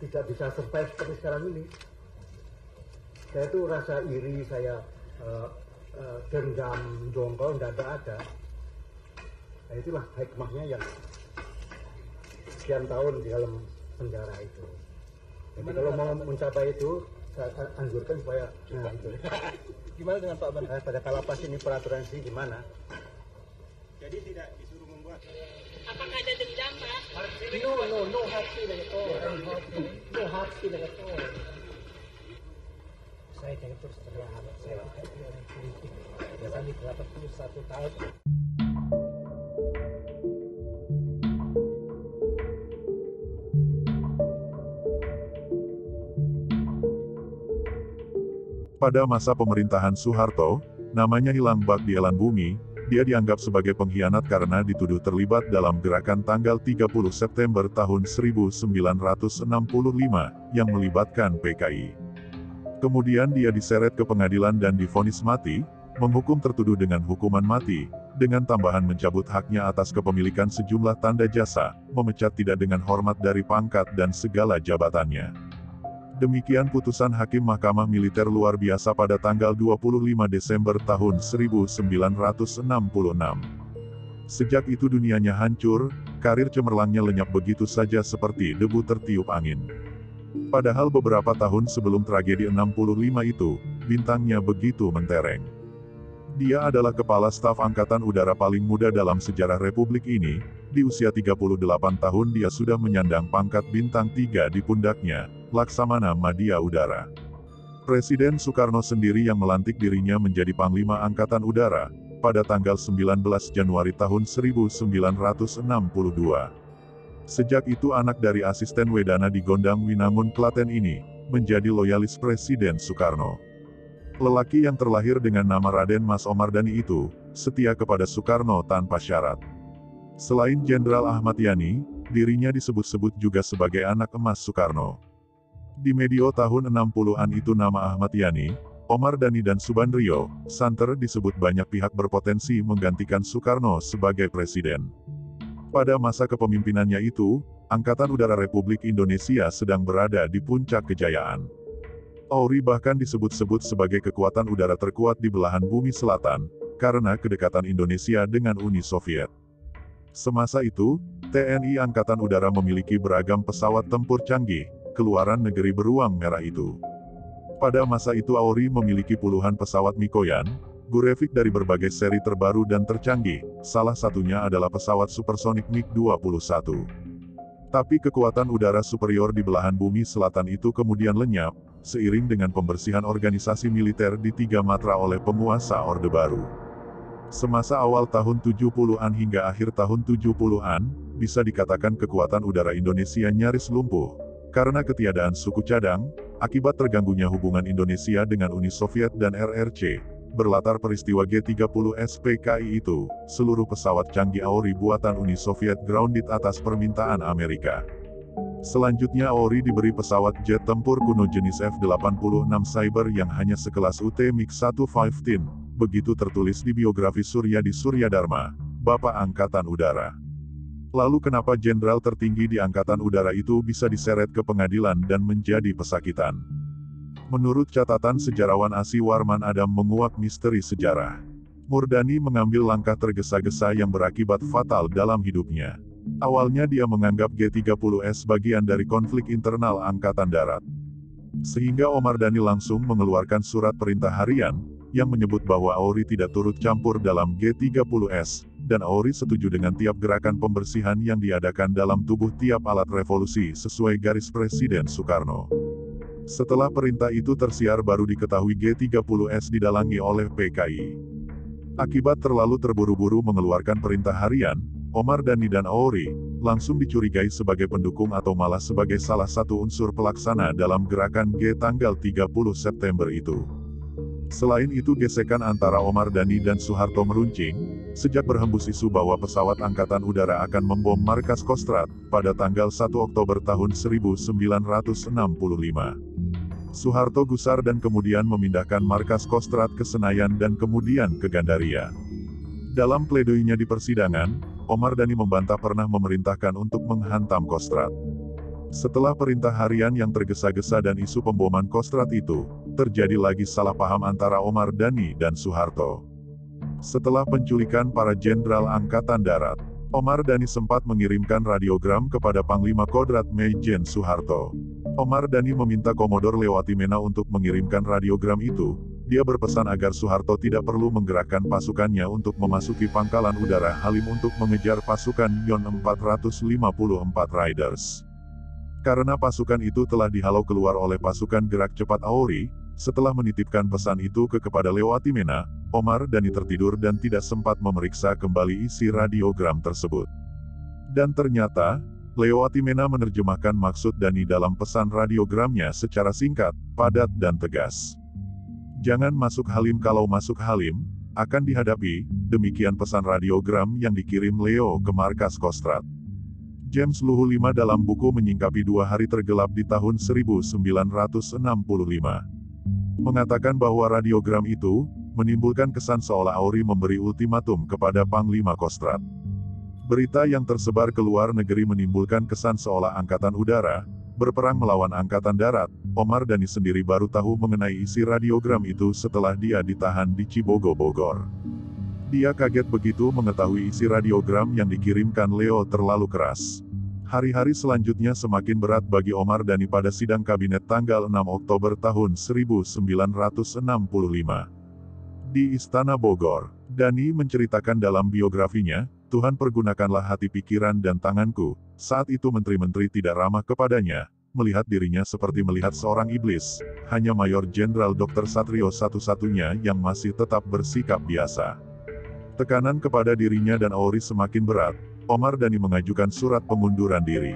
tidak bisa survive seperti sekarang ini. Saya tuh rasa iri, saya dendam, jongkol, tidak ada. Nah, itulah hikmahnya yang sekian tahun di dalam penjara itu. Jadi kalau mau mencapai itu, saya anjurkan supaya itu. Gimana dengan Pak Bani? Pada kalapas ini peraturan sih gimana? Jadi tidak disuruh membuat. Apakah ada dendam, Pak? No hard feeling at all. No hard feeling at all. Saya kan terus terlalu saya tidak orang politik. Kami 81 tahun. Pada masa pemerintahan Soeharto, namanya hilang bak di elan bumi, dia dianggap sebagai pengkhianat karena dituduh terlibat dalam gerakan tanggal 30 September tahun 1965 yang melibatkan PKI. Kemudian dia diseret ke pengadilan dan divonis mati, menghukum tertuduh dengan hukuman mati, dengan tambahan mencabut haknya atas kepemilikan sejumlah tanda jasa, memecat tidak dengan hormat dari pangkat dan segala jabatannya. Demikian putusan Hakim Mahkamah Militer Luar Biasa pada tanggal 25 Desember tahun 1966. Sejak itu dunianya hancur, karir cemerlangnya lenyap begitu saja seperti debu tertiup angin. Padahal beberapa tahun sebelum tragedi 65 itu, bintangnya begitu mentereng. Dia adalah Kepala Staf Angkatan Udara paling muda dalam sejarah Republik ini, di usia 38 tahun dia sudah menyandang pangkat bintang 3 di pundaknya, Laksamana Madya Udara. Presiden Soekarno sendiri yang melantik dirinya menjadi Panglima Angkatan Udara, pada tanggal 19 Januari tahun 1962. Sejak itu anak dari asisten Wedana di Gondang Winangun Klaten ini, menjadi loyalis Presiden Soekarno. Lelaki yang terlahir dengan nama Raden Mas Omar Dhani itu, setia kepada Soekarno tanpa syarat. Selain Jenderal Ahmad Yani, dirinya disebut-sebut juga sebagai anak emas Soekarno. Di medio tahun 60-an itu nama Ahmad Yani, Omar Dhani dan Subandrio, santer disebut banyak pihak berpotensi menggantikan Soekarno sebagai presiden. Pada masa kepemimpinannya itu, Angkatan Udara Republik Indonesia sedang berada di puncak kejayaan. AURI bahkan disebut-sebut sebagai kekuatan udara terkuat di belahan bumi selatan, karena kedekatan Indonesia dengan Uni Soviet. Semasa itu, TNI Angkatan Udara memiliki beragam pesawat tempur canggih, keluaran negeri beruang merah itu. Pada masa itu AURI memiliki puluhan pesawat Mikoyan, Gurevik dari berbagai seri terbaru dan tercanggih, salah satunya adalah pesawat supersonik MiG-21. Tapi kekuatan udara superior di belahan bumi selatan itu kemudian lenyap, seiring dengan pembersihan organisasi militer di 3 matra oleh penguasa Orde Baru. Semasa awal tahun 70-an hingga akhir tahun 70-an, bisa dikatakan kekuatan udara Indonesia nyaris lumpuh, karena ketiadaan suku cadang, akibat terganggunya hubungan Indonesia dengan Uni Soviet dan RRC, berlatar peristiwa G30 SPKI itu, seluruh pesawat canggih AURI buatan Uni Soviet grounded atas permintaan Amerika. Selanjutnya AURI diberi pesawat jet tempur kuno jenis F-86 Cyber yang hanya sekelas UT MiG-115, begitu tertulis di biografi Suryadi Suryadharma, Bapak Angkatan Udara. Lalu kenapa jenderal tertinggi di Angkatan Udara itu bisa diseret ke pengadilan dan menjadi pesakitan? Menurut catatan sejarawan Asi Warman Adam menguak misteri sejarah. Murdani mengambil langkah tergesa-gesa yang berakibat fatal dalam hidupnya. Awalnya dia menganggap G30S bagian dari konflik internal Angkatan Darat. Sehingga Omar Dhani langsung mengeluarkan surat perintah harian, yang menyebut bahwa AURI tidak turut campur dalam G30S, dan AURI setuju dengan tiap gerakan pembersihan yang diadakan dalam tubuh tiap alat revolusi sesuai garis Presiden Soekarno. Setelah perintah itu tersiar baru diketahui G30S didalangi oleh PKI. Akibat terlalu terburu-buru mengeluarkan perintah harian, Omar Dhani dan AURI, langsung dicurigai sebagai pendukung atau malah sebagai salah satu unsur pelaksana dalam gerakan G tanggal 30 September itu. Selain itu gesekan antara Omar Dhani dan Soeharto meruncing, sejak berhembus isu bahwa pesawat Angkatan Udara akan membom markas Kostrad, pada tanggal 1 Oktober tahun 1965. Soeharto gusar dan kemudian memindahkan markas Kostrad ke Senayan dan kemudian ke Gandaria. Dalam pledoinya di persidangan, Omar Dhani membantah pernah memerintahkan untuk menghantam Kostrad. Setelah perintah harian yang tergesa-gesa dan isu pemboman Kostrad itu, terjadi lagi salah paham antara Omar Dhani dan Soeharto. Setelah penculikan para jenderal Angkatan Darat, Omar Dhani sempat mengirimkan radiogram kepada Panglima Kodrat Maijen Soeharto. Omar Dhani meminta Komodor Leowatimena untuk mengirimkan radiogram itu. Dia berpesan agar Soeharto tidak perlu menggerakkan pasukannya untuk memasuki Pangkalan Udara Halim untuk mengejar pasukan Yon 454 Riders. Karena pasukan itu telah dihalau keluar oleh pasukan gerak cepat Aori, setelah menitipkan pesan itu kepada Leowatimena, Omar Dhani tertidur dan tidak sempat memeriksa kembali isi radiogram tersebut. Dan ternyata, Leowatimena menerjemahkan maksud Dhani dalam pesan radiogramnya secara singkat, padat dan tegas. Jangan masuk Halim, kalau masuk Halim, akan dihadapi, demikian pesan radiogram yang dikirim Leo ke markas Kostrad. James Luhu V dalam buku Menyingkapi 2 Hari Tergelap di tahun 1965 mengatakan bahwa radiogram itu menimbulkan kesan seolah Aori memberi ultimatum kepada Panglima Kostrad. Berita yang tersebar ke luar negeri menimbulkan kesan seolah Angkatan Udara berperang melawan Angkatan Darat. Omar Dhani sendiri baru tahu mengenai isi radiogram itu setelah dia ditahan di Cibogo, Bogor. Dia kaget begitu mengetahui isi radiogram yang dikirimkan Leo terlalu keras. Hari-hari selanjutnya semakin berat bagi Omar Dhani pada sidang kabinet tanggal 6 Oktober tahun 1965. Di Istana Bogor, Dhani menceritakan dalam biografinya, Tuhan pergunakanlah hati, pikiran dan tanganku. Saat itu menteri-menteri tidak ramah kepadanya, melihat dirinya seperti melihat seorang iblis. Hanya Mayor Jenderal Dr. Satrio satu-satunya yang masih tetap bersikap biasa. Tekanan kepada dirinya dan Aori semakin berat. Omar Dhani mengajukan surat pengunduran diri.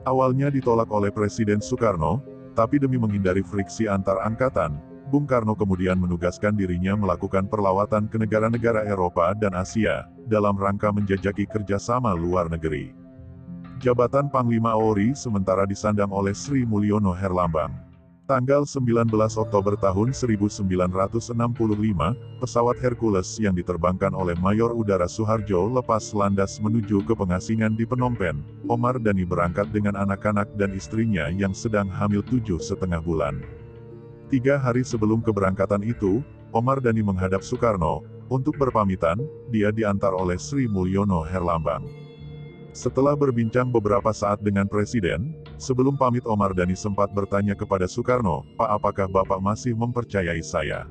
Awalnya ditolak oleh Presiden Soekarno, tapi demi menghindari friksi antar angkatan, Bung Karno kemudian menugaskan dirinya melakukan perlawatan ke negara-negara Eropa dan Asia, dalam rangka menjajaki kerjasama luar negeri. Jabatan Panglima Aori sementara disandang oleh Sri Mulyono Herlambang. Tanggal 19 Oktober tahun 1965, pesawat Hercules yang diterbangkan oleh Mayor Udara Soeharjo lepas landas menuju ke pengasingan di Phnom Penh. Omar Dhani berangkat dengan anak-anak dan istrinya yang sedang hamil 7,5 bulan. 3 hari sebelum keberangkatan itu, Omar Dhani menghadap Soekarno. Untuk berpamitan, dia diantar oleh Sri Mulyono Herlambang. Setelah berbincang beberapa saat dengan Presiden, sebelum pamit Omar Dhani sempat bertanya kepada Soekarno, "Pak, apakah Bapak masih mempercayai saya?"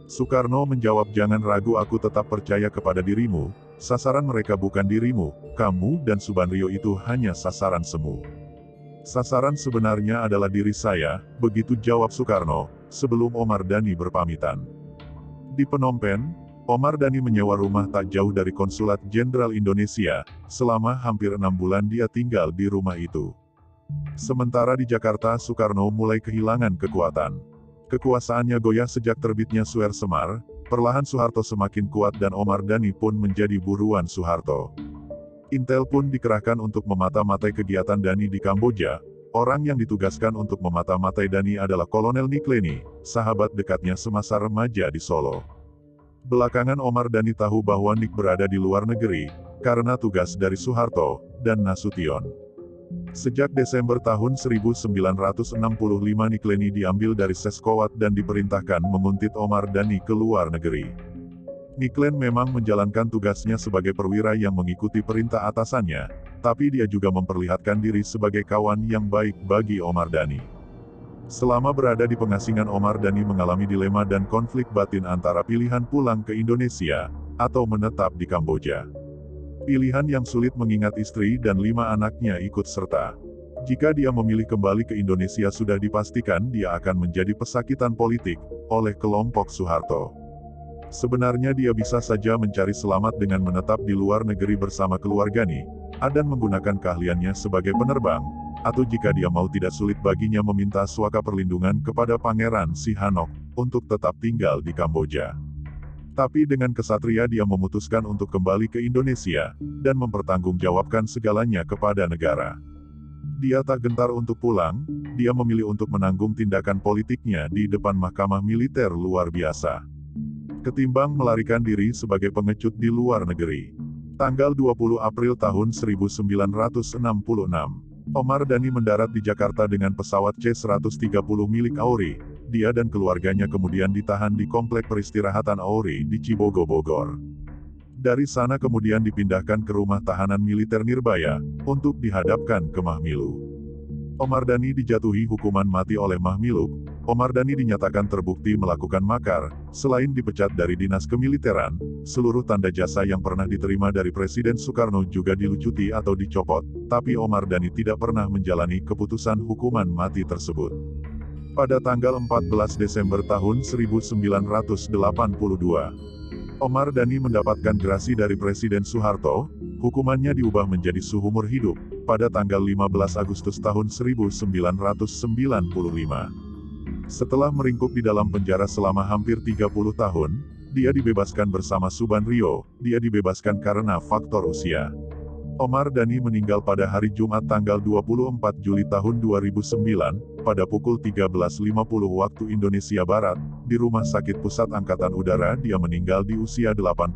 Soekarno menjawab, "Jangan ragu, aku tetap percaya kepada dirimu. Sasaran mereka bukan dirimu, kamu dan Subandrio itu hanya sasaran semu. Sasaran sebenarnya adalah diri saya," begitu jawab Soekarno, sebelum Omar Dhani berpamitan. Di Phnom Penh, Omar Dhani menyewa rumah tak jauh dari Konsulat Jenderal Indonesia. Selama hampir 6 bulan dia tinggal di rumah itu. Sementara di Jakarta, Soekarno mulai kehilangan kekuatan. Kekuasaannya goyah sejak terbitnya Suer Semar. Perlahan Soeharto semakin kuat dan Omar Dhani pun menjadi buruan Soeharto. Intel pun dikerahkan untuk memata-matai kegiatan Dhani di Kamboja. Orang yang ditugaskan untuk memata-matai Dhani adalah Kolonel Nikleni, sahabat dekatnya semasa remaja di Solo. Belakangan Omar Dhani tahu bahwa Nik berada di luar negeri, karena tugas dari Soeharto dan Nasution. Sejak Desember tahun 1965 Nikleni diambil dari Seskowat dan diperintahkan menguntit Omar Dhani ke luar negeri. Niklen memang menjalankan tugasnya sebagai perwira yang mengikuti perintah atasannya, tapi dia juga memperlihatkan diri sebagai kawan yang baik bagi Omar Dhani. Selama berada di pengasingan, Omar Dhani mengalami dilema dan konflik batin antara pilihan pulang ke Indonesia, atau menetap di Kamboja. Pilihan yang sulit mengingat istri dan 5 anaknya ikut serta. Jika dia memilih kembali ke Indonesia, sudah dipastikan dia akan menjadi pesakitan politik oleh kelompok Soeharto. Sebenarnya dia bisa saja mencari selamat dengan menetap di luar negeri bersama keluarganya, dan menggunakan keahliannya sebagai penerbang, atau jika dia mau tidak sulit baginya meminta suaka perlindungan kepada Pangeran Sihanouk untuk tetap tinggal di Kamboja. Tapi dengan kesatria dia memutuskan untuk kembali ke Indonesia, dan mempertanggungjawabkan segalanya kepada negara. Dia tak gentar untuk pulang, dia memilih untuk menanggung tindakan politiknya di depan mahkamah militer luar biasa, ketimbang melarikan diri sebagai pengecut di luar negeri. Tanggal 20 April tahun 1966, Omar Dhani mendarat di Jakarta dengan pesawat C-130 milik Auri. Dia dan keluarganya kemudian ditahan di komplek peristirahatan Auri di Cibogo, Bogor. Dari sana kemudian dipindahkan ke rumah tahanan militer Nirbaya, untuk dihadapkan ke Mahmilu. Omar Dhani dijatuhi hukuman mati oleh Mahmilu. Omar Dhani dinyatakan terbukti melakukan makar. Selain dipecat dari dinas kemiliteran, seluruh tanda jasa yang pernah diterima dari Presiden Soekarno juga dilucuti atau dicopot, tapi Omar Dhani tidak pernah menjalani keputusan hukuman mati tersebut. Pada tanggal 14 Desember tahun 1982, Omar Dhani mendapatkan gerasi dari Presiden Soeharto. Hukumannya diubah menjadi seumur hidup, pada tanggal 15 Agustus tahun 1995. Setelah meringkuk di dalam penjara selama hampir 30 tahun, dia dibebaskan bersama Subandrio. Dia dibebaskan karena faktor usia. Omar Dhani meninggal pada hari Jumat tanggal 24 Juli tahun 2009, pada pukul 13.50 waktu Indonesia Barat, di Rumah Sakit Pusat Angkatan Udara. Dia meninggal di usia 85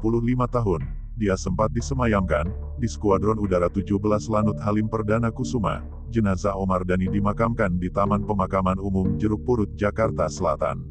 tahun. Dia sempat disemayamkan di Skuadron Udara 17 Lanut Halim Perdana Kusuma. Jenazah Omar Dhani dimakamkan di Taman Pemakaman Umum Jeruk Purut, Jakarta Selatan.